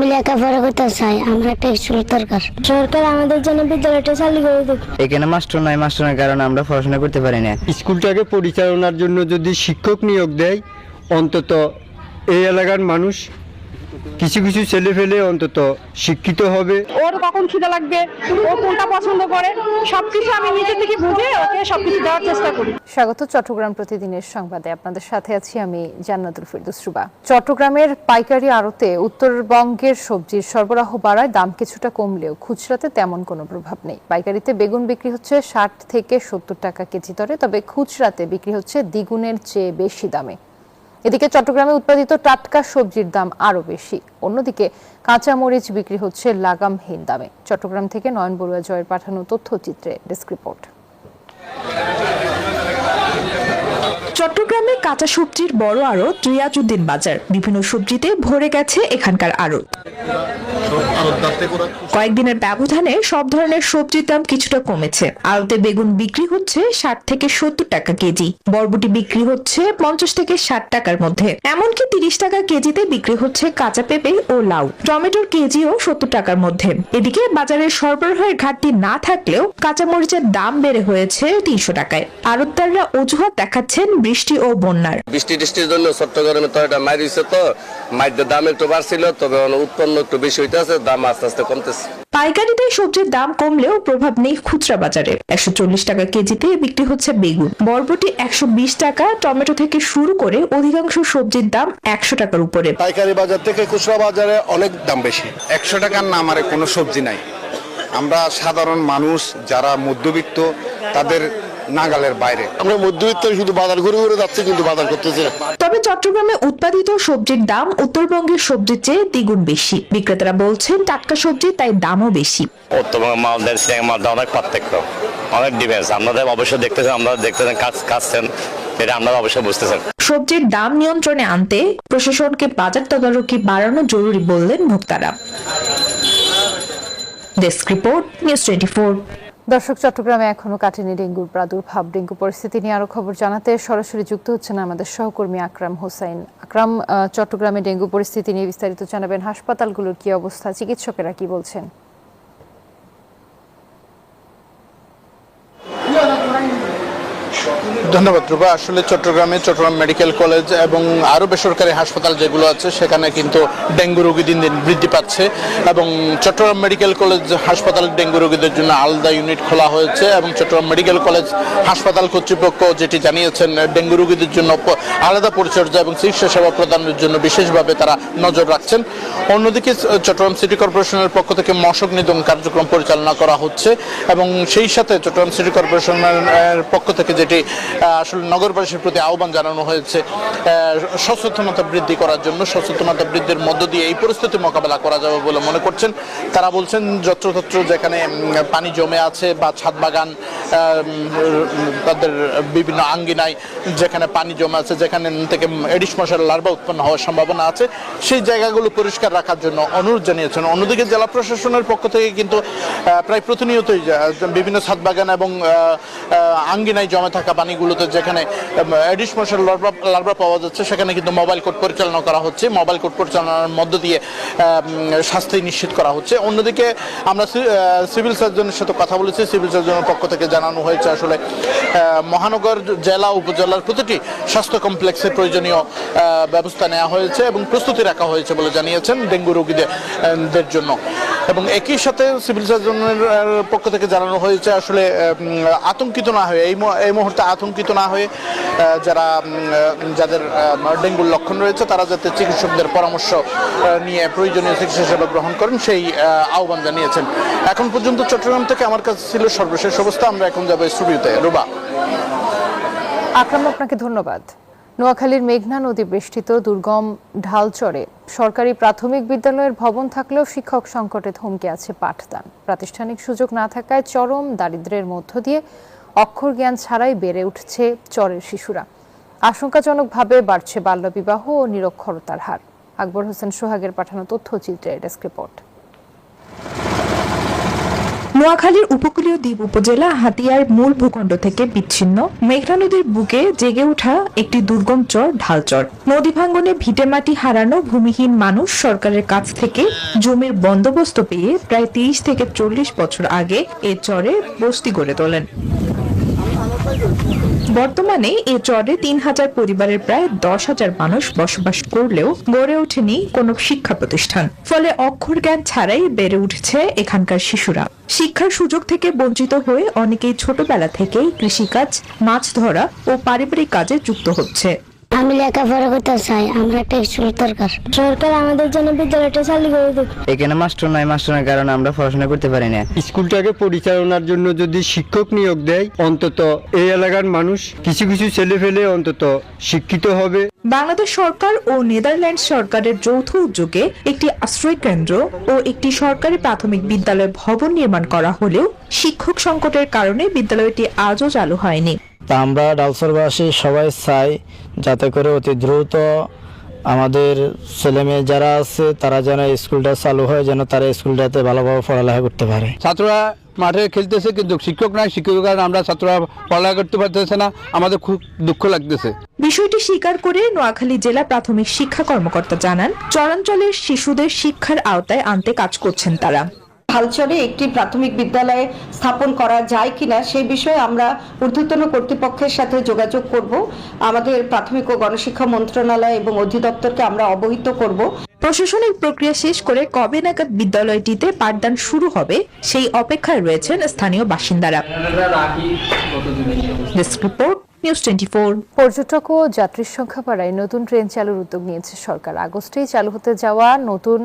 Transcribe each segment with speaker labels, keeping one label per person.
Speaker 1: আমি লেখাপড়া করতে চাই, আমরা একটা স্কুল দরকার। সরকার আমাদের জন্য বিদ্যালয়টা চালু করে দেবে।
Speaker 2: এখানে মাস্টারের কারণে আমরা পড়াশোনা করতে পারি না।
Speaker 3: স্কুলটাকে পরিচালনার জন্য যদি শিক্ষক নিয়োগ দেয়, অন্তত এই এলাকার মানুষ কিছু কিছু ছেলে ফেলে অন্তত শিক্ষিত হবে।
Speaker 4: ওর কখন খিদে লাগবে, ও কোনটা পছন্দ করে, সবকিছু আমি নিজে থেকে বুঝে ওকে সবকিছু দেওয়ার চেষ্টা করি।
Speaker 5: স্বাগত চট্টগ্রাম প্রতিদিনের সংবাদে, আপনাদের সাথে আছি আমি জান্নাতুল ফেরদৌস রুবা। চট্টগ্রামের পাইকারি আড়তে উত্তরবঙ্গের সবজির সরবরাহ বাড়ায় দাম কিছুটা কমলেও খুচরাতে তেমন কোনো প্রভাব নেই। পাইকারিতে বেগুন বিক্রি হচ্ছে 60 থেকে 70 টাকা কেজি দরে, তবে খুচরাতে বিক্রি হচ্ছে দ্বিগুণের চেয়ে বেশি দামে। এদিকে চট্টগ্রামে উৎপাদিত টাটকা সবজির দাম আরো বেশি। অন্যদিকে কাঁচা মরিচ বিক্রি হচ্ছে লাগামহীন দামে। চট্টগ্রাম থেকে নয়ন বড়ুয়া জয়ের পাঠানো তথ্যচিত্রে ডেস্ক রিপোর্ট।
Speaker 6: চট্টগ্রামে কাঁচা সবজির বড় আড়ত রিয়াজউদ্দিন বাজার। বিভিন্ন সবজিতে ভরে গেছে এখানকার আড়ত। কয়েকদিনের ব্যবধানে সব ধরনের সবজির দাম কিছুটা কমেছে। আড়তে বেগুন বিক্রি হচ্ছে 60 থেকে 70 টাকা কেজি, বরবটি বিক্রি হচ্ছে 50 থেকে 60 টাকার মধ্যে, এমনকি 30 টাকা কেজিতে বিক্রি হচ্ছে কাঁচা পেঁপে ও লাউ। টমেটোর কেজিও 70 টাকার মধ্যে। এদিকে বাজারে সরবরাহের ঘাটতি না থাকলেও কাঁচা মরিচের দাম বেড়ে হয়েছে 300 টাকায়। আড়তদাররা অজুহাত দেখাচ্ছেন বৃষ্টি ও বন্যার।
Speaker 7: বৃষ্টির জন্য চট্টগ্রামে তো এটা মাইর হয়েছে, তো মাইরের দাম একটু বাড়ছিল, তবে উৎপন্ন একটু বেশি হইতেছে, দাম আস্তে আস্তে কমতেছে।
Speaker 6: পাইকারিতে সবজির দাম কমলেও প্রভাব নেই খুচরা বাজারে। 140 টাকা কেজিতে বিক্রি হচ্ছে বেগুন, বরবটি 120 টাকা, টমেটো থেকে শুরু করে অধিকাংশ সবজির দাম 100 টাকার উপরে।
Speaker 8: পাইকারি বাজার থেকে খুচরা বাজারে অনেক দাম বেশি।
Speaker 9: 100 টাকার নাম আর কোনো সবজি নাই। আমরা সাধারণ মানুষ যারা মধ্যবিত্ত, তাদের নাগালের বাইরে।
Speaker 8: আমরা মধ্যবিত্ত শুধু বাজার ঘুরে ঘুরে যাচ্ছি, কিন্তু বাজার করতেছে।
Speaker 6: তবে চট্টগ্রামে উৎপাদিত সবজির দাম উত্তরবঙ্গের সবজির চেয়ে দ্বিগুণ বেশি। বিক্রেতারা বলছেন টাটকা সবজি তাই দামও বেশি।
Speaker 7: উত্তরবঙ্গের মালদের মালটা অনেক পার্থক্য, অনেক ডিফারেন্স। আপনাদের অবশ্যই দেখতেছেন কাজছেন, এটা আপনারা অবশ্যই বুঝতেছেন।
Speaker 6: সবজির দাম নিয়ন্ত্রণে আনতে প্রশাসনকে বাজার তদারকি বাড়ানো জরুরি বললেন ভোক্তারা। Desk report, news 24।
Speaker 5: দর্শক, চট্টগ্রামে এখনো কাটেনি ডেঙ্গুর প্রাদুর্ভাব। ডেঙ্গু পরিস্থিতি নিয়ে আরো খবর জানাতে সরাসরি যুক্ত হচ্ছেন আমাদের সহকর্মী আকরাম হোসাইন। আকরাম, চট্টগ্রামে ডেঙ্গু পরিস্থিতি নিয়ে বিস্তারিত জানাবেন। হাসপাতালগুলোর কি অবস্থা, চিকিৎসকেরা কি বলছেন?
Speaker 9: ধন্যবাদ রূপা। আসলে চট্টগ্রাম মেডিকেল কলেজ এবং আরো বেসরকারি হাসপাতাল যেগুলো আছে সেখানে কিন্তু ডেঙ্গু রোগী দিন দিন বৃদ্ধি পাচ্ছে, এবং চট্টগ্রাম মেডিকেল কলেজ হাসপাতাল ডেঙ্গু রোগীদের জন্য আলাদা ইউনিট খোলা হয়েছে, এবং চট্টগ্রাম মেডিকেল কলেজ হাসপাতাল কর্তৃপক্ষ যেটি জানিয়েছেন, ডেঙ্গু রোগীদের জন্য আলাদা পরিচর্যা এবং চিকিৎসা সেবা প্রদানের জন্য বিশেষভাবে তারা নজর রাখছেন। অন্যদিকে চট্টগ্রাম সিটি কর্পোরেশনের পক্ষ থেকে মশক নিধন কার্যক্রম পরিচালনা করা হচ্ছে, এবং সেই সাথে চট্টগ্রাম সিটি কর্পোরেশনের পক্ষ থেকে যেটি আসলে নগরবাসীর প্রতি আহ্বান জানানো হয়েছে সচেতনতা বৃদ্ধি করার জন্য। সচেতনতা বৃদ্ধির মধ্য দিয়ে এই পরিস্থিতি মোকাবেলা করা যাবে বলে মনে করছেন তারা। বলছেন যত্রতত্র যেখানে পানি জমে আছে বা ছাদ বাগান, তাদের বিভিন্ন আঙ্গিনায় যেখানে পানি জমে আছে, যেখানে থেকে এডিস মশার লার্ভা উৎপন্ন হওয়ার সম্ভাবনা আছে, সেই জায়গাগুলো পরিষ্কার রাখার জন্য অনুরোধ জানিয়েছেন। অন্যদিকে জেলা প্রশাসনের পক্ষ থেকে কিন্তু প্রায় প্রতিনিয়তই বিভিন্ন ছাদ বাগান এবং আঙ্গিনায় জমে থাকা পানিগুলোতে যেখানে এডিস মশার লার্ভা পাওয়া যাচ্ছে, সেখানে কিন্তু মোবাইল কোর্ট পরিচালনা করা হচ্ছে। মোবাইল কোর্ট পরিচালনার মধ্য দিয়ে শাস্তি নিশ্চিত করা হচ্ছে। অন্যদিকে আমরা সিভিল সার্জনের সাথে কথা বলেছি। সিভিল সার্জনের পক্ষ থেকে জানানো হয়েছে আসলে মহানগর, জেলা, উপজেলার প্রতিটি স্বাস্থ্য কমপ্লেক্সে প্রয়োজনীয় ব্যবস্থা নেওয়া হয়েছে এবং প্রস্তুতি রাখা হয়েছে বলে জানিয়েছেন ডেঙ্গু রোগীদের জন্য। এবং একই সাথে সিভিল সার্জনের পক্ষ থেকে জানানো হয়েছে আসলে আতঙ্কিত না হয়ে, এই মুহূর্তে আতঙ্কিত না হয়ে যাদের ডেঙ্গুর লক্ষণ রয়েছে তারা যাতে চিকিৎসকদের পরামর্শ নিয়ে প্রয়োজনীয় চিকিৎসা সেবা গ্রহণ করেন সেই আহ্বান জানিয়েছেন। এখন পর্যন্ত চট্টগ্রাম থেকে আমার কাছে ছিল সর্বশেষ অবস্থা। আমরা এখন যাবো স্টুডিওতে। রুবা।
Speaker 5: আকরাম, আপনাকে ধন্যবাদ। নোয়াখালীর মেঘনা নদী বেষ্টিত দুর্গম ঢালচরে সরকারি প্রাথমিক বিদ্যালয়ের ভবন থাকলেও শিক্ষক সংকটে থমকে আছে পাঠদান। প্রাতিষ্ঠানিক সুযোগ না থাকায় চরম দারিদ্র্যের মধ্য দিয়ে অক্ষর জ্ঞান ছাড়াই বেড়ে উঠছে চরের শিশুরা। আশঙ্কাজনকভাবে বাড়ছে বাল্যবিবাহ ও নিরক্ষরতার হার। আকবর হোসেন সোহাগের পাঠানো তথ্যচিত্রে ডেস্ক রিপোর্ট।
Speaker 6: নোয়াখালীর উপকূলীয় দ্বীপ উপজেলা হাতিয়ার মূল ভূখণ্ড থেকে বিচ্ছিন্ন মেঘনা নদীর বুকে জেগে ওঠা একটি দুর্গম চর ঢালচর। নদী ভাঙ্গনে ভিটেমাটি হারানো ভূমিহীন মানুষ সরকারের কাছ থেকে জমির বন্দোবস্ত পেয়ে প্রায় 30 থেকে 40 বছর আগে এ চরে বস্তি গড়ে তোলেন। বর্তমানে এ চরে 3000 পরিবারের প্রায় 10,000 মানুষ বসবাস করলেও গড়ে ওঠেনি কোনো শিক্ষা প্রতিষ্ঠান। ফলে অক্ষর জ্ঞান ছাড়াই বেড়ে উঠেছে এখানকার শিশুরা। শিক্ষার সুযোগ থেকে বঞ্চিত হয়ে অনেকেই ছোটবেলা থেকেই কৃষিকাজ, মাছ ধরা ও পারিবারিক কাজে যুক্ত হচ্ছে।
Speaker 1: আমি লেখাপড়া করতে চাই, আমরা একটা স্কুল দরকার। সরকার আমাদের জন্য বিদ্যালয়টা চালু করে দিক।
Speaker 2: এখানে মাস্টার নাই, মাস্টারের কারণে আমরা পড়াশোনা করতে পারি না।
Speaker 3: স্কুলটাকে পরিচালনার জন্য যদি শিক্ষক নিয়োগ দেয়, অন্তত এই এলাকার মানুষ কিছু কিছু ছেলে ফেলে অন্তত শিক্ষিত হবে।
Speaker 6: বাংলাদেশ সরকার ও নেদারল্যান্ডস সরকারের যৌথ উদ্যোগে একটি আশ্রয় কেন্দ্র ও একটি সরকারি প্রাথমিক বিদ্যালয় ভবন নির্মাণ করা হলেও শিক্ষক সংকটের কারণে বিদ্যালয়টি আজও চালু হয়নি।
Speaker 10: তা আমরা ডালসরবাসী সবাই চাই যাতে করে অতি দ্রুত আমাদের ছেলেমেয়ে যারা আছে তারা যেন স্কুলটা চালু হয়, যেন তারা স্কুলটাতে ভালোভাবে পড়ালেখা করতে পারে।
Speaker 11: ছাত্ররা মাঠে খেলতেছে কিন্তু শিক্ষক নাই, শিক্ষকের কারণে আমরা ছাত্ররা পড়ালেখা করতে পারতেছে না, আমাদের খুব দুঃখ লাগতেছে।
Speaker 6: বিষয়টি স্বীকার করে নোয়াখালী জেলা প্রাথমিক শিক্ষা কর্মকর্তা জানান, চরাঞ্চলের শিশুদের শিক্ষার আওতায় আনতে কাজ করছেন তারা।
Speaker 4: ঢালচরে একটি প্রাথমিক বিদ্যালয় স্থাপন করা যায় কিনা সেই বিষয়ে আমরা ঊর্ধ্বতন কর্তৃপক্ষের সাথে যোগাযোগ করব। আমাদের প্রাথমিক ও গণশিক্ষা মন্ত্রণালয় এবং অধিদপ্তরকে আমরা অবহিত করব।
Speaker 6: প্রশাসনিক প্রক্রিয়া শেষ করে কবে নাগাদ বিদ্যালয়টিতে পাঠদান শুরু হবে সেই অপেক্ষায় রয়েছেন স্থানীয় বাসিন্দারা। নিউজ 24।
Speaker 5: পর্যটক ও যাত্রীর সংখ্যা বাড়ায় নতুন ট্রেন চালুর উদ্যোগ নিয়েছে সরকার। আগস্টেই চালু হতে যাওয়া নতুন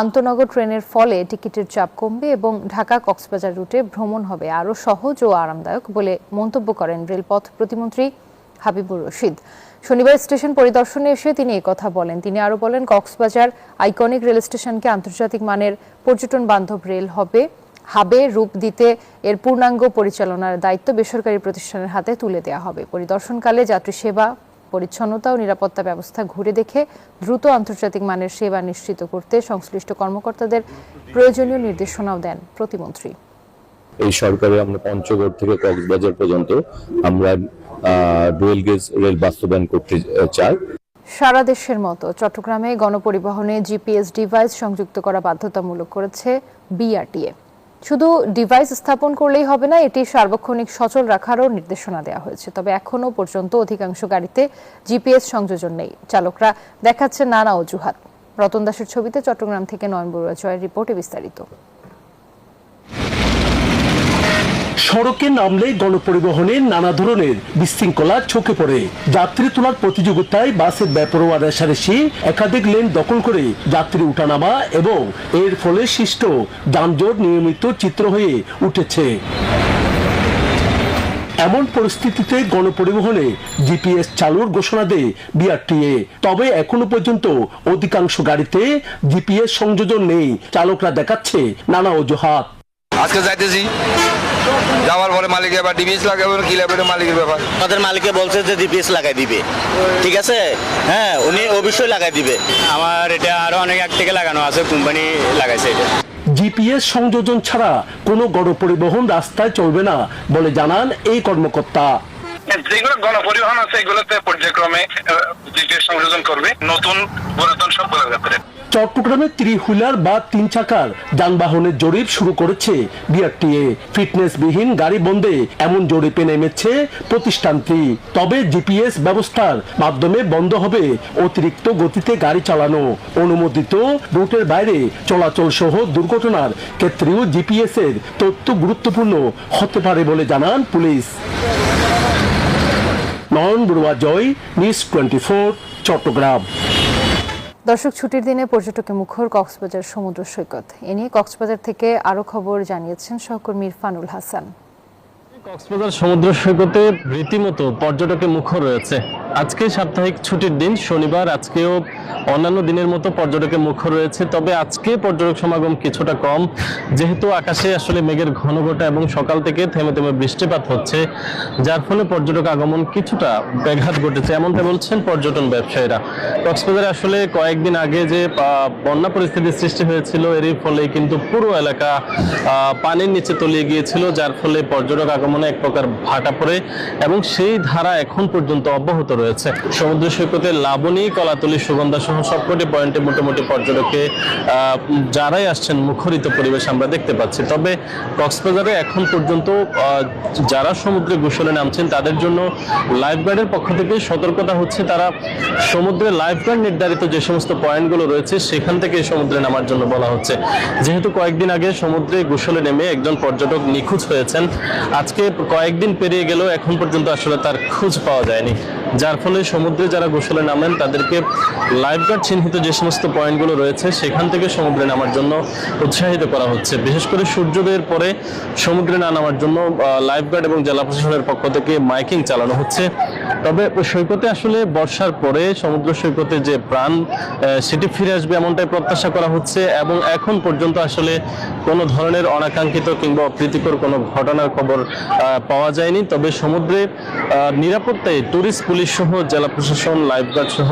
Speaker 5: আন্তনগর ট্রেনের ফলে টিকিটের চাপ কমবে এবং ঢাকা কক্সবাজার রুটে ভ্রমণ হবে আরও সহজ ও আরামদায়ক বলে মন্তব্য করেন রেলপথ প্রতিমন্ত্রী হাবিবুর রশিদ। শনিবার স্টেশন পরিদর্শনে এসে তিনি একথা বলেন। তিনি আরও বলেন, কক্সবাজার আইকনিক রেল স্টেশনকে আন্তর্জাতিক মানের পর্যটন বান্ধব রেল হাবে রূপ দিতে এর পূর্ণাঙ্গ পরিচালনার দায়িত্ব বেসরকারি প্রতিষ্ঠানের হাতে তুলে দেওয়া হবে। পরিদর্শনকালে যাত্রী সেবা, পরিচ্ছন্নতা ও নিরাপত্তা ব্যবস্থা ঘুরে দেখে দ্রুত আন্তর্জাতিক মানের সেবা নিশ্চিত করতে সংশ্লিষ্ট কর্মকর্তাদের প্রয়োজনীয় নির্দেশনাও দেন প্রতিমন্ত্রী।
Speaker 12: এই সরকারে আমরা পঞ্চগড় থেকে কক্সবাজার পর্যন্ত আমরা ডুয়েল গেজ রেল বাস্তবায়ন করতে চাই।
Speaker 5: সারা দেশের মতো চট্টগ্রামে গণপরিবহনে জিপিএস ডিভাইস সংযুক্ত করা বাধ্যতামূলক করেছে বিআরটিএ। শুধু ডিভাইস স্থাপন করলেই হবে না, এটি সার্বক্ষণিক সচল রাখারও নির্দেশনা দেওয়া হয়েছে। তবে এখনও পর্যন্ত অধিকাংশ গাড়িতে জিপিএস সংযোজন নেই। চালকরা দেখাচ্ছে নানা অজুহাত। রতন দাসের ছবিতে চট্টগ্রাম থেকে নয়ন বড়ুয়া জয়ের রিপোর্টে বিস্তারিত।
Speaker 13: সড়কে নামলেই গণপরিবহনের নানা ধরনের বিশৃঙ্খলা চোখে পড়ে। যাত্রী তোলার প্রতিযোগিতায় বাসের বেপরোয়া রেষারেষি, একাধিক লেন দখল করে যাত্রী উঠানামা এবং এর ফলে সৃষ্ট যানজট নিয়মিত চিত্র হয়ে উঠেছে। এমন পরিস্থিতিতে গণপরিবহনে জিপিএস চালুর ঘোষণা দেয় বিআরটিএ। তবে এখনো পর্যন্ত অধিকাংশ গাড়িতে জিপিএস সংযোজন নেই। চালকরা দেখাচ্ছে নানা অজুহাত।
Speaker 14: আজকে যাইতেছি, যাওয়ার পরে মালিক এবার ডিভিএস লাগাবে কি লাগবে মালিকের ব্যাপার।
Speaker 15: আমাদের মালিকে বলছে যে ডিভিএস লাগাই দিবে, ঠিক আছে, হ্যাঁ উনি অবশ্যই লাগাই দিবে।
Speaker 16: আমার এটা আরো অনেক আগ থেকে লাগানো আছে, কোম্পানি লাগাইছে এটা।
Speaker 13: জিপিএস সংযোজন ছাড়া কোনো গণপরিবহন রাস্তায় চলবে না বলে জানান এই কর্মকর্তা।
Speaker 17: যেগুলো গণপরিবহন আছে এগুলোতে পর্যায়ক্রমে জিপিএস সংযোজন করবে, নতুন পুরাতন সবগুলোর ব্যাপারে।
Speaker 13: চট্টগ্রামে 3 হুইলার বা 3 চাকার যানবাহনের জরিপ শুরু করেছে বিআরটিএ। ফিটনেসবিহীন গাড়ি বন্ধে এমন জরিপে নেমেছে প্রতিষ্ঠানটি। তবে জিপিএস ব্যবস্থার মাধ্যমে বন্ধ হবে অতিরিক্ত গতিতে গাড়ি চালানো, অনুমোদিত রুটের বাইরে চলাচল সহ দুর্ঘটনার ক্ষেত্রেও জিপিএস এর তথ্য গুরুত্বপূর্ণ হতে পারে বলে জানান পুলিশ। নয়ন বড়ুয়া জয়, নিউজ 24, চট্টগ্রাম।
Speaker 5: দর্শক, ছুটির দিনে পর্যটকে মুখর কক্সবাজার সমুদ্র সৈকত। এ নিয়ে কক্সবাজার থেকে আরো খবর জানিয়েছেন সহকর্মী ইরফানুল হাসান।
Speaker 18: কক্সবাজার সমুদ্র সৈকতে রীতিমতো পর্যটকে মুখর রয়েছে। আজকে সাপ্তাহিক ছুটির দিন শনিবার, আজকেও অন্যান্য দিনের মতো পর্যটকের মুখর রয়েছে, তবে আজকে পর্যটক সমাগম কিছুটা কম, যেহেতু আকাশে আসলে মেঘের ঘনঘটা এবং সকাল থেকে থেমে থেমে বৃষ্টিপাত হচ্ছে, যার ফলে পর্যটক আগমন কিছুটা ব্যাঘাত ঘটেছে, এমনটা বলছেন পর্যটন ব্যবসায়ীরা। কক্সবাজারে আসলে কয়েকদিন আগে যে বন্যা পরিস্থিতির সৃষ্টি হয়েছিল, এরই ফলে কিন্তু পুরো এলাকা পানির নিচে তলিয়ে গিয়েছিল, যার ফলে পর্যটক আগমনে এক প্রকার ভাটা পড়ে এবং সেই ধারা এখন পর্যন্ত অব্যাহত রয়েছে। সমুদ্র সৈকতে লাবণী, কলাতলি, সুগন্ধা সহ সবকটি পয়েন্টে মোটামুটি পর্যটকে যারাই আসছেন মুখরিত পরিবেশ আমরা দেখতে পাচ্ছি। তবে কক্সবাজারে এখন পর্যন্ত যারা সমুদ্রে গোসলে নামছেন তাদের জন্য লাইফগার্ডের পক্ষ থেকে সতর্কতা হচ্ছে, তারা সমুদ্রে লাইফগার্ড নির্ধারিত যে সমস্ত পয়েন্টগুলো রয়েছে সেখান থেকে সমুদ্রে নামার জন্য বলা হচ্ছে। যেহেতু কয়েকদিন আগে সমুদ্রে গোসলে নেমে একজন পর্যটক নিখোঁজ হয়েছেন, আজকে কয়েকদিন পেরিয়ে গেলেও এখন পর্যন্ত আসলে তার খোঁজ পাওয়া যায়নি, যার ফলে সমুদ্রে যারা গোসলে নামেন তাদেরকে লাইফগার্ড চিহ্নিত যে সমস্ত পয়েন্টগুলো রয়েছে সেখান থেকে সমুদ্রে নামার জন্য উৎসাহিত করা হচ্ছে। বিশেষ করে সূর্যোদয়ের পরে সমুদ্রে না নামার জন্য লাইফগার্ড এবং জেলা প্রশাসনের পক্ষ থেকে মাইকিং চালানো হচ্ছে। তবে সৈকতে আসলে বর্ষার পরে সমুদ্র সৈকতে যে প্রাণ সেটি ফিরে আসবে এমনটাই প্রত্যাশা করা হচ্ছে, এবং এখন পর্যন্ত আসলে কোনো ধরনের অনাকাঙ্ক্ষিত কিংবা অপ্রীতিকর কোনো ঘটনার খবর পাওয়া যায়নি। তবে সমুদ্রে নিরাপত্তায় টুরিস্ট পুলিশ সহ জেলা প্রশাসন, লাইফগার্ড সহ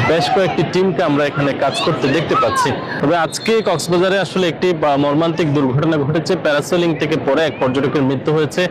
Speaker 18: বেশ কয়েকটি টিমকে আমরা এখানে কাজ করতে দেখতে পাচ্ছি। তবে আজকে কক্সবাজারে আসলে একটি মর্মান্তিক দুর্ঘটনা ঘটেছে। প্যারাসেলিং থেকে পরে এক পর্যটকের মৃত্যু হয়েছে।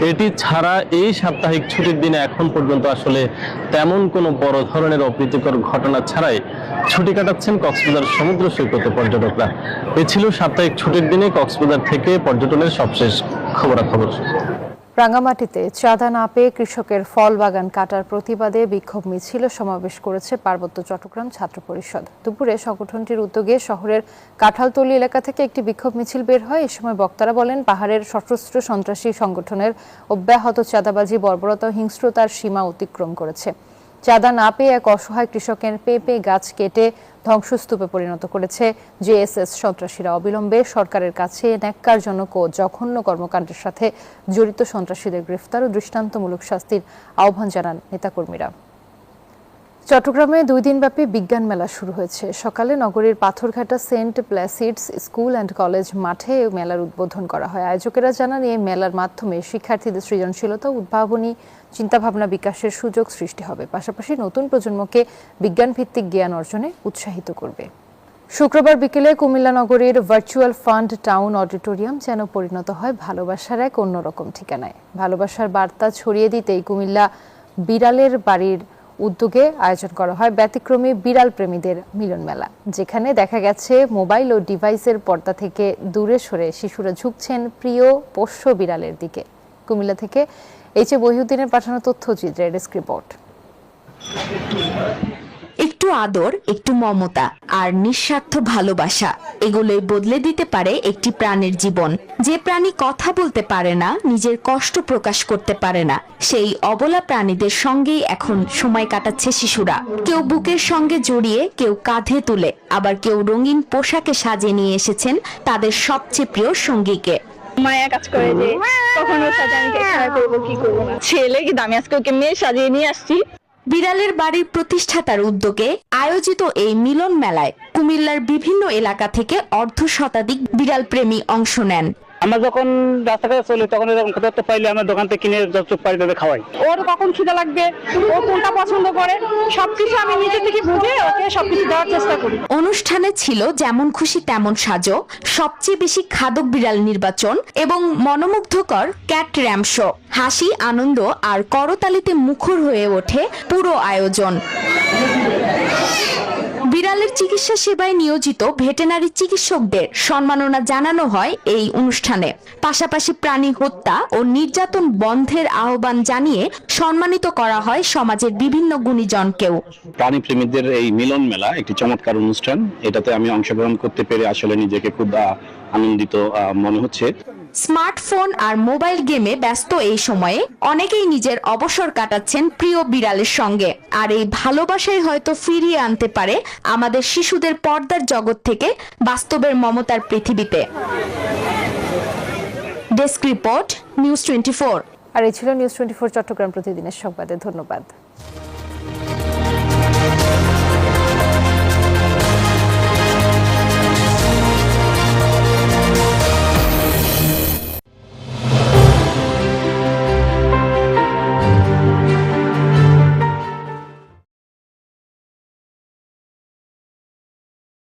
Speaker 18: এটি ছাড়া এই সাপ্তাহিক ছুটির দিনে এখন পর্যন্ত আসলে তেমন কোনো বড় ধরনের অপ্রীতিকর ঘটনা ছাড়াই ছুটি কাটাচ্ছেন কক্সবাজার সমুদ্র সৈকতে পর্যটকরা। এ ছিল সাপ্তাহিক ছুটির দিনে কক্সবাজার থেকে পর্যটনের সবশেষ খবরাখবর।
Speaker 5: রাঙ্গামাটিতে চাঁদা না পেয়ে কৃষকের ফল বাগান কাটার প্রতিবাদে বিক্ষোভ মিছিল সমাবেশ করেছে পার্বত্য চট্টগ্রাম ছাত্র পরিষদ। দুপুরে সংগঠনটির উদ্যোগে শহরের কাঁঠালতলী এলাকা থেকে একটি বিক্ষোভ মিছিল বের হয়। এ সময় বক্তারা বলেন, পাহাড়ের সশস্ত্র সন্ত্রাসী সংগঠনের অব্যাহত চাঁদাবাজি, বর্বরতা ও হিংস্রতার সীমা অতিক্রম করেছে। চাঁদা না পেয়ে এক অসহায় কৃষকের পেঁপে গাছ কেটে ধ্বংসস্তূপে পরিণত করেছে জেএসএস সন্ত্রাসীরা। অবিলম্বে সরকারের কাছে ন্যাক্কারজনক ও জঘন্য কর্মকাণ্ডের সাথে জড়িত সন্ত্রাসীদের গ্রেফতার ও দৃষ্টান্তমূলক শাস্তির আহ্বান জানান নেতাকর্মীরা। চট্টগ্রামে 2 দিনব্যাপী বিজ্ঞান মেলা শুরু হয়েছে। সকালে নগরীর Patharghata saint Placid's school and college মাঠে মেলার উদ্বোধন করা হয়। আয়োজকেরা জানান, এই মেলার মাধ্যমে শিক্ষার্থীদের সৃজনশীলতা, উদ্ভাবনী চিন্তাভাবনা বিকাশের সুযোগ সৃষ্টি হবে, পাশাপাশি নতুন প্রজন্মকে বিজ্ঞানভিত্তিক জ্ঞান অর্জনে উৎসাহিত করবে। শুক্রবার বিকেলে কুমিল্লা নগরীর ভার্চুয়াল ফান্ড টাউন অডিটোরিয়াম যেন পরিণত হয় ভালোবাসার এক অন্যরকম ঠিকানায়। ভালোবাসার বার্তা ছড়িয়ে দিতেই কুমিল্লা বিড়ালের বাড়ির উদ্যোগে আয়োজন করা হয় ব্যতিক্রমী বিড়াল প্রেমীদের মিলন মেলা, যেখানে দেখা গেছে মোবাইল ও ডিভাইসের পর্দা থেকে দূরে সরে শিশুরা ঝুঁকছেন প্রিয় পোষ্য বিড়ালের দিকে। কুমিল্লা থেকে এইচ এ বহিউদ্দিনের পাঠানো তথ্যচিত্রে ডেস্ক রিপোর্ট।
Speaker 6: একটু আদর, একটু মমতা আর নিঃস্বার্থ ভালোবাসা, এগুলোই বদলে দিতে পারে একটি প্রাণীর জীবন। যে প্রাণী কথা বলতে পারে না, নিজের কষ্ট প্রকাশ করতে পারে না, সেই অবলা প্রাণীদের সঙ্গেই এখন সময় কাটাচ্ছে শিশুরা। কেউ বুকের সঙ্গে জড়িয়ে, কেউ কাঁধে তুলে, আবার কেউ রঙিন পোশাকে সাজিয়ে নিয়ে এসেছেন তাদের সবচেয়ে প্রিয় সঙ্গীকে।
Speaker 19: মায়া কাজ করে যে কখনো সাথে আমি খেলা করবো কি করবো না, ছেলে কি দামি আজকে ওকে মেয়ে সাজিয়ে নিয়ে আসছি।
Speaker 6: বিড়ালের বাড়ির প্রতিষ্ঠাতার উদ্যোগে আয়োজিত এই মিলন মেলায় কুমিল্লার বিভিন্ন এলাকা থেকে অর্ধশতাধিক বিড়াল প্রেমী অংশ নেন।
Speaker 16: আমরা যখন রাস্তাঘাটে চলি তখন এরকম খাবার পাইলে আমরা দোকান থেকে কিনে যতটুকু পারি তাদের খাওয়াই।
Speaker 19: ওর কখন খিদে লাগবে, ও কোনটা পছন্দ করে, সবকিছু আমি নিজে থেকে বুঝে ওকে সবকিছু দেওয়ার চেষ্টা করি।
Speaker 6: অনুষ্ঠানে ছিল যেমন খুশি তেমন সাজো, সবচেয়ে বেশি খাদক বিড়াল নির্বাচন এবং মনোমুগ্ধকর ক্যাট র্যাম শো। হাসি, আনন্দ আর করতালিতে মুখর হয়ে ওঠে পুরো আয়োজন। বিড়ালের চিকিৎসা সেবায় নিয়োজিত ভেটেনারি চিকিৎসকদের সম্মাননা জানানো হয় এই অনুষ্ঠানে। পাশাপাশি প্রাণী হত্যা ও নির্যাতন বন্ধের আহ্বান জানিয়ে সম্মানিত করা হয় সমাজের বিভিন্ন গুণীজনকেও।
Speaker 20: প্রাণী প্রেমীদের এই মিলন মেলা একটি চমৎকার অনুষ্ঠান, এটাতে আমি অংশগ্রহণ করতে পেরে আসলে নিজেকে খুব আনন্দিত মনে হচ্ছে।
Speaker 6: স্মার্টফোন আর মোবাইল গেমে ব্যস্ত এই সময়ে অনেকেই নিজের অবসর কাটাচ্ছেন প্রিয় বিড়ালের সঙ্গে। আর এই ভালোবাসাই হয়তো ফিরিয়ে আনতে পারে আমাদের শিশুদের পর্দার জগৎ থেকে বাস্তবের মমতার পৃথিবীতে। Desk report, news 24।
Speaker 5: আর এই ছিল নিউজ 24 চট্টগ্রাম প্রতিদিনের সংবাদে। ধন্যবাদ।